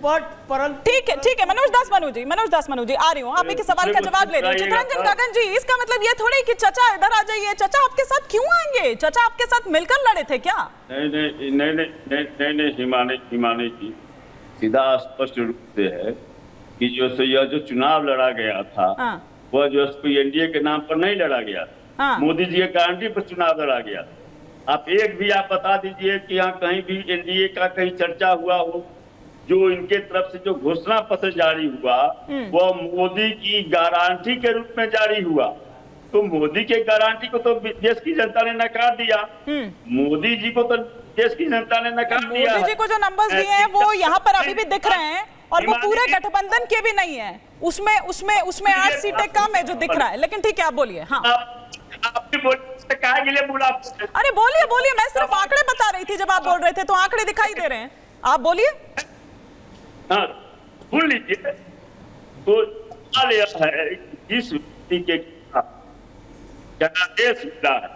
ठीक है मनोज दास मनु जी आ रही हूँ, आप एक सवाल का जवाब ले रहे हैं। चित्ररंजन गगन जी, इसका मतलब ये थोड़ी कि चचा इधर आ जाइए, चचा आपके साथ क्यों आएंगे? चचा आपके साथ मिलकर लड़े थे क्या? नहीं हिमानी जी, सीधा स्पष्ट रूप से है कि यह जो चुनाव लड़ा गया था वह जो एनडीए के नाम पर नहीं लड़ा गया, मोदी जी के गारंटी पर चुनाव लड़ा गया। आप आप बता दीजिए कि यहाँ कहीं भी एनडीए का कहीं चर्चा हुआ हो, जो इनके तरफ से जो घोषणा पत्र जारी हुआ वह मोदी की गारंटी के रूप में जारी हुआ। तो मोदी के गारंटी को तो देश की जनता ने नकार दिया, मोदी जी को तो देश की जनता ने नकार दिया। मोदी जी को जो नंबर्स दिए हैं वो यहाँ पर अभी भी दिख रहे हैं और वो पूरे गठबंधन के भी नहीं है, उसमें 8 सीटें कम है जो दिख रहा है। लेकिन ठीक है, आप बोलिए। हाँ, अरे बोलिए, मैं सिर्फ आंकड़े बता रही थी, जब आप बोल रहे थे तो आंकड़े दिखाई दे रहे हैं, आप बोलिए। हाँ, सुन लीजिए। तो है जिस व्यक्ति के जनादेश मिला है,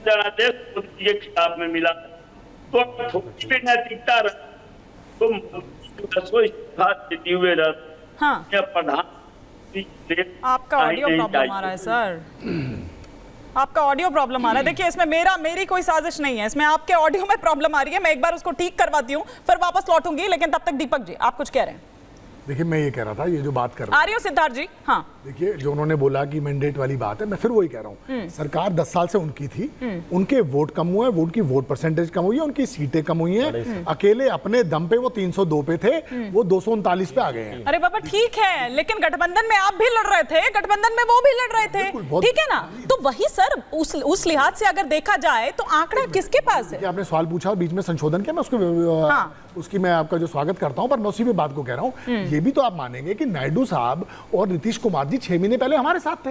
जनादेश मोदी के खिलाफ में मिला, तो थोड़ी भी नैतिकता तो हुए प्रधान। आपका ऑडियो प्रॉब्लम आ रहा है सर, आपका ऑडियो प्रॉब्लम आ रहा है। देखिए, इसमें मेरी कोई साजिश नहीं है, इसमें आपके ऑडियो में प्रॉब्लम आ रही है। मैं एक बार उसको ठीक करवाती हूँ, फिर वापस लौटूंगी। लेकिन तब तक दीपक जी, आप कुछ कह रहे हैं? देखिए, मैं ये कह रहा था, ये जो बात कर रहा आ रही हूँ सिद्धार्थ जी। हाँ, देखिए, जो उन्होंने बोला कि मैंडेट वाली बात है, मैं फिर वही कह रहा हूँ, सरकार 10 साल से उनकी थी, उनके वोट कम हुए, उनकी वोट परसेंटेज कम हुई है, उनकी सीटें कम हुई हैं। अकेले अपने दम पे वो 302 पे थे, वो 239 पे आ गए हैं। अरे बाबा ठीक है, लेकिन गठबंधन में आप भी लड़ रहे थे, गठबंधन में वो भी लड़ रहे थे, ठीक है ना? तो वही सर, उस लिहाज से अगर देखा जाए तो आंकड़ा किसके पास है? आपने सवाल पूछा, बीच में संशोधन किया, मैं उसकी मैं आपका जो स्वागत करता हूं, पर मैं उसी भी बात को कह रहा हूं, ये भी तो आप मानेंगे कि नायडू साहब और नीतीश कुमार जी 6 महीने पहले हमारे साथ थे।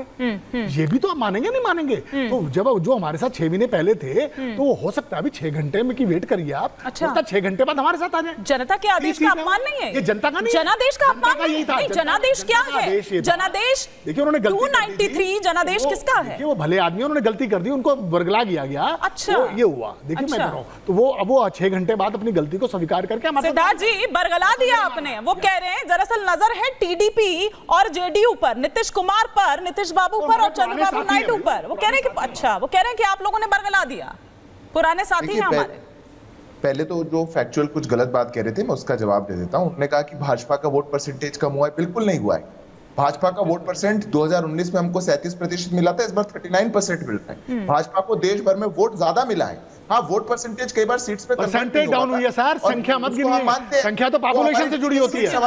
ये भी तो आप मानेंगे, नहीं मानेंगे? तो जब जो हमारे साथ 6 महीने पहले थे, तो वो हो सकता है अभी 6 घंटे में की वेट करिए आप, अच्छा 6 घंटे बाद हमारे साथ आ जाए। जनता के आदेश का अपमान नहीं है ये, जनता का नहीं, जनादेश का अपमान नहीं। जनादेश क्या है? जनादेश, देखिए उन्होंने 293 जनादेश किसका है? वो भले आदमी, उन्होंने गलती कर दी, उनको बरगला किया गया। अच्छा, ये हुआ। देखिए, मैं कह रहा हूं, तो वो 6 घंटे बाद अपनी गलती को स्वीकार करके सिद्धार्थ जी बरगला दिया आपने। वो कह रहे हैं दरअसल नजर है टीडीपी और जेडीयू पर, नीतीश कुमार पर, नीतीश बाबू पर और चंद्रबाबू नायडू पर। वो कह रहे हैं कि अच्छा, वो कह रहे हैं कि आप लोगों ने बरगला दिया, पुराने साथी हैं हमारे। पहले तो जो फैक्चुअल कुछ गलत बात कह रहे थे, मैं उसका जवाब दे देता हूं। उन्होंने कहा कि भाजपा का वोट परसेंटेज कम हुआ है, बिल्कुल नहीं हुआ है। भाजपा का वोट परसेंट 2019 में हमको 37% मिला था, इस बार 39% मिल रहा है। भाजपा को देश भर में वोट ज्यादा मिला है। हाँ, वोट परसेंटेज कई बार सीट्स पे परसेंटेज डाउन हुई है सर, संख्या मत गिनिए, संख्या तो पॉपुलेशन से जुड़ी होती है। मैं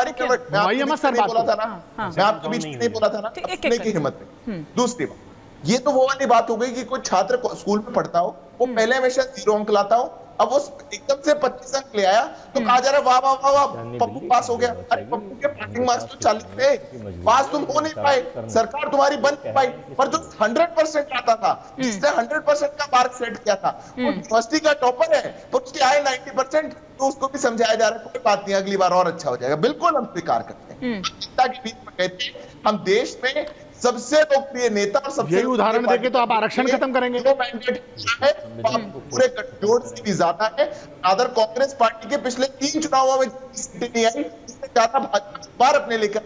आपके बीच नहीं बोला था ना, अपने की हिम्मत में। दूसरी बात, ये तो वो वाली बात हो गई कि कोई छात्र स्कूल में पढ़ता हो, वो पहले हमेशा 0 अंक लाता हो, अब वो एकदम से 25 अंक ले आया तो कहा जा रहा है वाह वाह वाह वाह पप्पू पास हो गया। अरे पप्पू के पासिंग मार्क्स तो 40 थे, पास तुम हो नहीं पाए, सरकार तुम्हारी बन नहीं पाई। पर जो 100% आता था, जिसने 100% का मार्क सेट किया था, वो यूनिवर्सिटी का टॉपर है, तो उसके आए 90%, तो उसको भी समझाया जा रहा है कोई बात नहीं, अगली बार और अच्छा हो जाएगा। बिल्कुल हम स्वीकार करते हैं। चिंता के बीच में कहते हैं हम देश में सबसे लोकप्रिय नेता और सबसे उदाहरण देके तो आप आरक्षण खत्म करेंगे। पूरे गठजोड़ से भी ज्यादा है। अदर कांग्रेस पार्टी के पिछले 3 चुनावों में सीटें नहीं आई, इससे ज्यादा भाजपा बार अपने लेकर,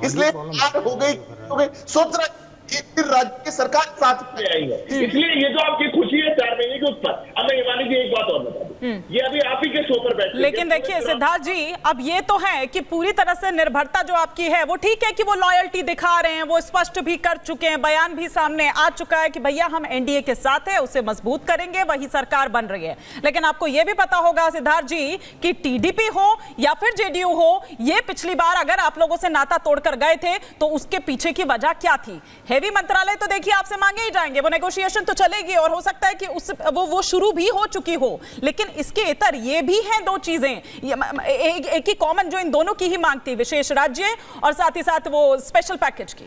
इसलिए हो गई सोच रहा फिर राज्य की सरकार साथ में आई है। इसलिए ये जो आपकी खुशी है 4 महीने की, उस पर अब मैं हिमानी जी एक बात और बता दूं, ये अभी आप ही के शो पर बैठे। लेकिन देखिए सिद्धार्थ जी, अब ये तो है कि पूरी तरह से निर्भरता जो आपकी है, वो ठीक है कि वो लॉयल्टी दिखा रहे हैं, वो स्पष्ट भी कर चुके हैं, बयान भी सामने आ चुका है कि भैया हम एनडीए के साथ है, उसे मजबूत करेंगे, वही सरकार बन रही है। लेकिन आपको ये भी पता होगा सिद्धार्थ जी कि टीडीपी हो या फिर जेडीयू हो, ये पिछली बार अगर आप लोगों से नाता तोड़कर गए थे तो उसके पीछे की वजह क्या थी? हेवी मंत्रालय तो देखिए आपसे मांगे ही जाएंगे, वो नेगोशिएशन तो चलेगी और हो सकता है कि वो शुरू भी हो चुकी हो। लेकिन इसके इतर ये भी हैं 2 चीजें, एक ही कॉमन जो इन दोनों की ही मांग थी, विशेष राज्य और साथ ही साथ वो स्पेशल पैकेज की।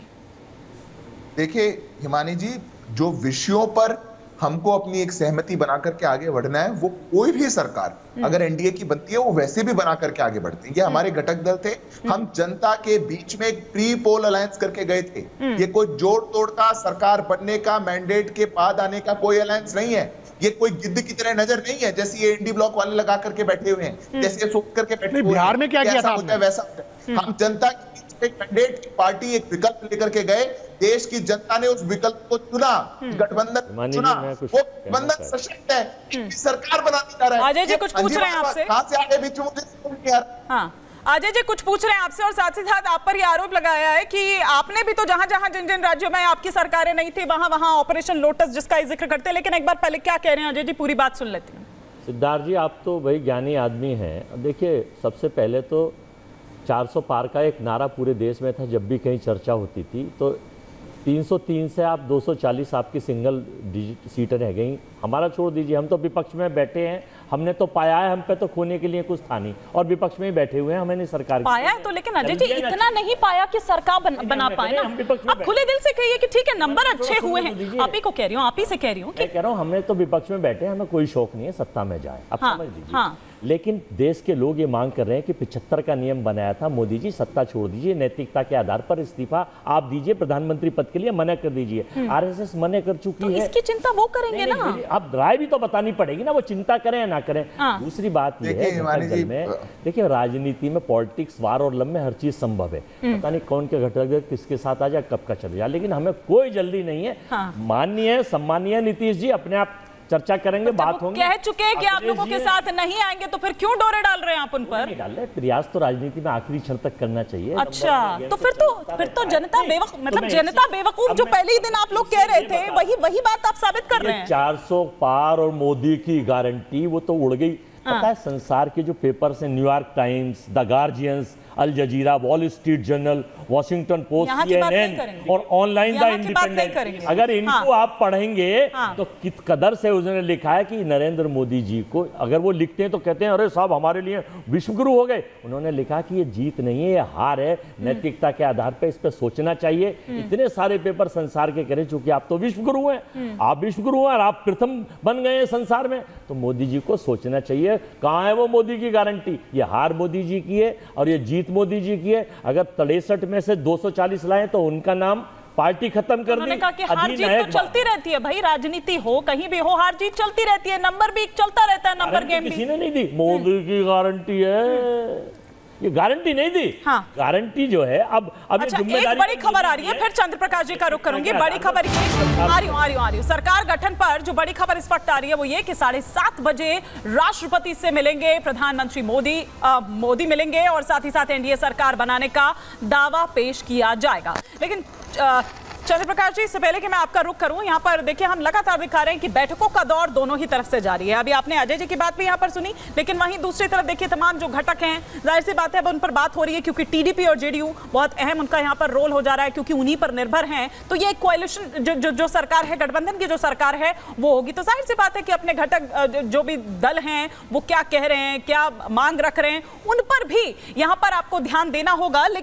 देखिए हिमानी जी, जो विषयों पर हमको अपनी एक सहमति बना करके आगे बढ़ना है, वो कोई भी सरकार अगर एनडीए की बनती है वो वैसे भी बना करके आगे बढ़ती है। ये हमारे घटक दल थे, हम जनता के बीच में एक प्री पोल अलायंस करके गए थे। ये कोई जोड़ तोड़ का सरकार बनने का, मैंडेट के बाद आने का कोई अलायंस नहीं है। ये कोई गिद्ध की तरह नजर नहीं है जैसे ये इंडी ब्लॉक वाले लगा करके बैठे हुए हैं, जैसे ये सोच करके बैठे हुए हैं। बिहार में क्या किया था आपने? वैसा हम जनता की कैंडिडेट की पार्टी एक विकल्प लेकर के गए, देश की जनता ने उस विकल्प को चुना, गठबंधन चुना, वो गठबंधन सशक्त है, सरकार बनाने जा रहा है। अजय जी कुछ पूछ रहे हैं आपसे, कहां से आगे बीच में मुझे हाँ अजय जी कुछ पूछ रहे हैं आपसे और साथ ही साथ आप पर ये आरोप लगाया है कि आपने भी तो जहां जहां जिन जिन राज्यों में आपकी सरकारें नहीं थी वहां वहां ऑपरेशन लोटस जिसका जिक्र करते हैं, लेकिन एक बार पहले क्या कह रहे हैं अजय जी, पूरी बात सुन लेते हैं। सिद्धार्थ जी, आप तो भाई ज्ञानी आदमी हैं। देखिए, सबसे पहले तो 400 पार का एक नारा पूरे देश में था जब भी कहीं चर्चा होती थी, तो 303 से आप 240 आपकी सिंगल डिजिट सीटें रह गई। हमारा छोड़ दीजिए, हम तो विपक्ष में बैठे हैं, हमने तो पाया है, हम पे तो खोने के लिए कुछ था नहीं, और विपक्ष में ही बैठे हुए हैं, हमें नहीं सरकार पाया है तो। लेकिन अजय जी इतना नहीं पाया कि सरकार बना पाए ना। आप खुले दिल से कहिए कि ठीक है नंबर अच्छे हुए हैं, आप ही को कह रही हूँ, आप ही से कह रही हूँ, कह रहा हूँ हमने तो विपक्ष में बैठे हैं, हमें कोई शौक नहीं है सत्ता में जाए, आप समझ लीजिए। लेकिन देश के लोग ये मांग कर रहे हैं कि 75 का नियम बनाया था, मोदी जी सत्ता छोड़ दीजिए, नैतिकता के आधार पर इस्तीफा आप दीजिए, प्रधानमंत्री पद के लिए मना कर दीजिए। आरएसएस मना कर चुकी है, इसकी चिंता वो करेंगे ना। अब राय भी तो बतानी पड़ेगी ना, वो चिंता करें या ना करें। दूसरी बात ये है में देखिए, राजनीति में पॉलिटिक्स, वार और लम्बे हर चीज संभव है, पता नहीं कौन के घटक किसके साथ आ जाए, कब का चले जाए, लेकिन हमें कोई जल्दी नहीं है। माननीय सम्मानीय नीतीश जी अपने आप चर्चा करेंगे, बात होंगी। कह चुके हैं कि आप लोगों के साथ नहीं आएंगे, तो फिर क्यों डोरे डाल रहे हैं आप उन पर? प्रयास तो राजनीति में आखिरी क्षण तक करना चाहिए। अच्छा, तो फिर तो जनता बेवकूफ, मतलब जनता बेवकूफ जो पहले ही दिन आप लोग कह रहे थे, वही बात आप साबित कर रहे हैं। 400 पार और मोदी की गारंटी वो तो उड़ गई। पता है, संसार के जो पेपर्स हैं, New York Times, the Guardians, Al Jazeera, Wall Street Journal, Washington Post, CNN और ऑनलाइन द इंडिपेंडेंट, अगर इनको आप पढ़ेंगे तो किस कदर से उन्होंने लिखा है कि नरेंद्र मोदी जी को, अगर वो लिखते हैं तो कहते हैं अरे साहब हमारे लिए विश्वगुरु हो गए। उन्होंने लिखा कि ये जीत नहीं है, ये हार है, नैतिकता के आधार पर इस पर सोचना चाहिए। इतने सारे पेपर संसार के करें, चूंकि आप तो विश्वगुरु हैं, आप विश्वगुरु हैं और आप प्रथम बन गए हैं संसार में, तो मोदी जी को सोचना चाहिए कहां है वो मोदी की गारंटी। ये हार मोदी जी की है और ये जीत मोदी जी की है। अगर 63 में से 240 लाए तो उनका नाम पार्टी खत्म कर दी। कहा कि हार जीत तो चलती रहती है भाई, राजनीति हो कहीं भी हो, हार जीत चलती रहती है, नंबर भी चलता रहता है, नंबर गेम भी। किसी ने नहीं दी, मोदी की गारंटी है, ये गारंटी नहीं दी। गारंटी जो है अब अच्छा, एक बड़ी खबर आ रही है, फिर चंद्र प्रकाश जी का रुख करूंगी। बड़ी खबर आ रही हूँ सरकार गठन पर जो बड़ी खबर इस वक्त आ रही है वो ये कि 7:30 बजे राष्ट्रपति से मिलेंगे प्रधानमंत्री मोदी मिलेंगे और साथ ही साथ एनडीए सरकार बनाने का दावा पेश किया जाएगा। लेकिन चंद्र प्रकाश जी, इससे पहले कि मैं आपका रुख करूं, यहाँ पर देखिए हम लगातार दिखा रहे हैं कि बैठकों का दौर दोनों ही तरफ से जारी है। अभी आपने अजय जी की बात भी यहाँ पर सुनी, लेकिन वहीं दूसरी तरफ देखिए तमाम जो घटक हैं, जाहिर सी बात है अब उन पर बात हो रही है, क्योंकि टीडीपी और जेडीयू बहुत अहम उनका यहाँ पर रोल हो जा रहा है, क्योंकि उन्हीं पर निर्भर हैं। तो ये कोalition जो सरकार है, गठबंधन की जो सरकार है वो होगी, तो जाहिर सी बात है कि अपने घटक जो भी दल हैं वो क्या कह रहे हैं, क्या मांग रख रहे हैं, उन पर भी यहाँ पर आपको ध्यान देना होगा। लेकिन